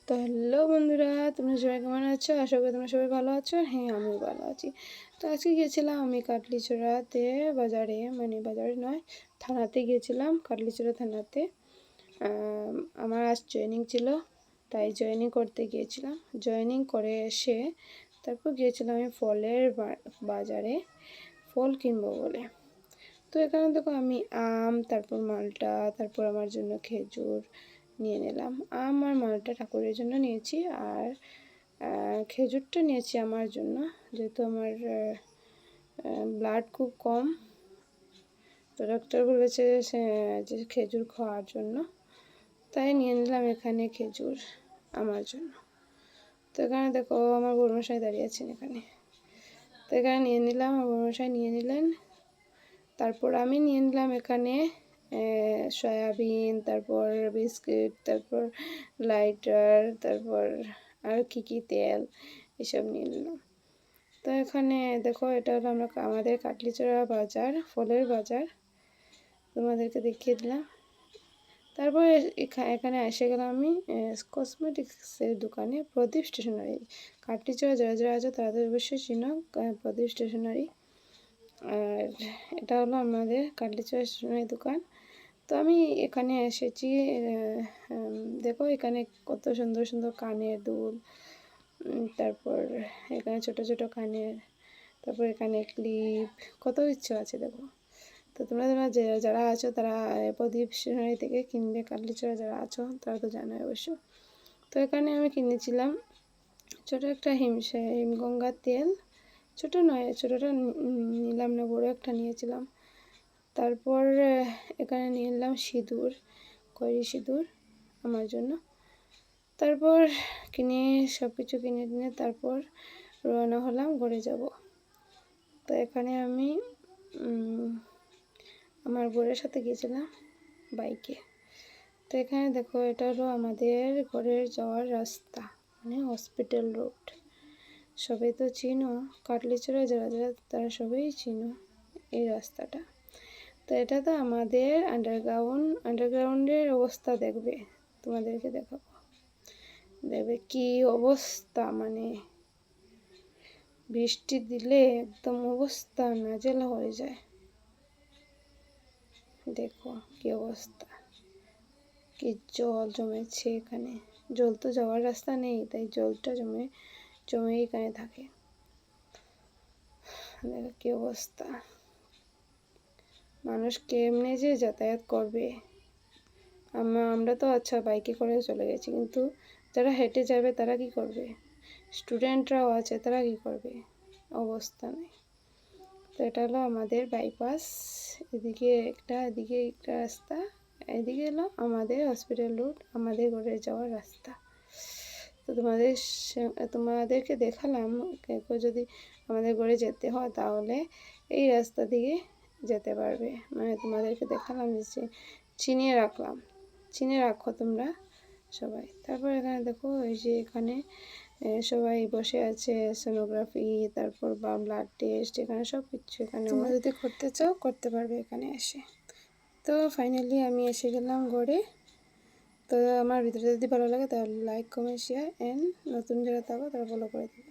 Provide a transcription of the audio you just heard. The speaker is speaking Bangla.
তো হ্যালো বন্ধুরা, তোমরা সবাই কেমন আছো? আশা করি তোমরা সবাই ভালো আছো। হ্যাঁ, আমিও ভালো আছি। তো আজকে গিয়েছিলাম আমি কাটলিছড়াতে বাজারে, মানে বাজারে নয়, থানাতে গিয়েছিলাম, কাটলিছড়া থানাতে। আমার আজ জয়েনিং ছিল, তাই জয়েনিং করতে গিয়েছিলাম। জয়েনিং করে এসে তারপর গিয়েছিলাম আমি ফলের বাজারে ফল কিনবো বলে। তো এখানে দেখো আমি আম, তারপর মালটা, তারপর আমার জন্য খেজুর নিয়ে নিলাম। আম আর মালটা ঠাকুরের জন্য নিয়েছি, আর খেজুরটা নিয়েছি আমার জন্য, যেহেতু আমার ব্লাড খুব কম। তো ডাক্তার বলেছে যে খেজুর খাওয়ার জন্য, তাই নিয়ে নিলাম এখানে খেজুর আমার জন্য। তো এখানে দেখো আমার বড়মশাই দাঁড়িয়ে আছেন এখানে। তো এখানে নিয়ে নিলাম, আমার বড়মশাই নিয়ে নিলেন। তারপর আমি নিয়ে নিলাম এখানে সয়াবিন, তারপর বিস্কিট, তারপর লাইটার, তারপর আর কি তেল, এসব নিয়ে নিলাম। তো এখানে দেখো এটা হলো আমাদের কাটলিছড়া বাজার, ফলের বাজার, তোমাদেরকে দেখিয়ে দিলাম। তারপর এখানে এসে গেলাম আমি কসমেটিক্সের দোকানে, প্রদীপ স্টেশনারি। কাটলিছড়া যারা যারা আছে তারা তো অবশ্যই চিনো প্রদীপ স্টেশনারি। আর এটা হলো আমাদের কাটলিছড়া স্টেশনারি দোকান। তো আমি এখানে এসেছি, দেখো এখানে কত সুন্দর সুন্দর কানের দুল, তারপর এখানে ছোট ছোট কানের, তারপর এখানে ক্লিপ, কত কিছু আছে দেখো। তো তোমরা যারা আছো তারা প্রদীপ স্টেশনারি থেকে কিনবে, কাটলিছড়া যারা আছো তারা তো জানো অবশ্য। তো এখানে আমি কিনেছিলাম ছোট একটা হিমগঙ্গার তেল, ছোট নয়, ছোটোটা নিলাম না, বড়ো একটা নিয়েছিলাম। তারপর এখানে নিয়ে নিলাম সিঁদুর, খয়েরি সিঁদুর আমার জন্য। তারপর সব কিছু কিনে টিনে তারপর রওনা হলাম ঘরে যাব। তো এখানে আমি আমার বোনের সাথে গিয়েছিলাম বাইকে। তো এখানে দেখো এটা হলো আমাদের ঘরের যাওয়ার রাস্তা, মানে হসপিটাল রোড। সবাই তো চিনো, কাটলিছড়া যারা যারা তারা সবাই চিনো এই রাস্তাটা। তো এটা তো আমাদের আন্ডারগ্রাউন্ডের অবস্থা দেখবে, তোমাদেরকে দেখাবো। দেখবে কি অবস্থা, মানে বৃষ্টি দিলে একদম অবস্থা নাজেহাল হয়ে যায়। দেখো কি অবস্থা, কি জল জমেছে এখানে। জল তো যাওয়ার রাস্তা নেই, তাই জলটা জমে এখানে থাকে। দেখো কি অবস্থা, মানুষ কেমনে যে যাতায়াত করবে। আমরা তো আচ্ছা বাইকে করে চলে গেছি, কিন্তু যারা হেঁটে যাবে তারা কি করবে? স্টুডেন্টরাও আছে, তারা কি করবে? অবস্থা নেই। তো এটা হলো আমাদের বাইপাস, এদিকে একটা রাস্তা, এদিকে হলো আমাদের হসপিটাল রোড, আমাদের ঘরে যাওয়ার রাস্তা। তো তোমাদেরকে দেখালাম, যদি আমাদের ঘরে যেতে হয় তাহলে এই রাস্তা দিয়ে যেতে পারবে। মানে তোমাদেরকে দেখালাম যে চিনে রাখো তোমরা সবাই। তারপর এখানে দেখো এই যে এখানে সবাই বসে আছে, সোনোগ্রাফি, তারপর বা ব্লাড টেস্ট, এখানে সব কিছু এখানে তোমরা যদি করতে চাও করতে পারবে এখানে এসে। তো ফাইনালি আমি এসে গেলাম ঘরে। তো আমার ভিডিওটা যদি ভালো লাগে তাহলে লাইক, কমেন্ট, শেয়ার অ্যান্ড নতুন যারা থাকো তারা ফলো করে দেবে।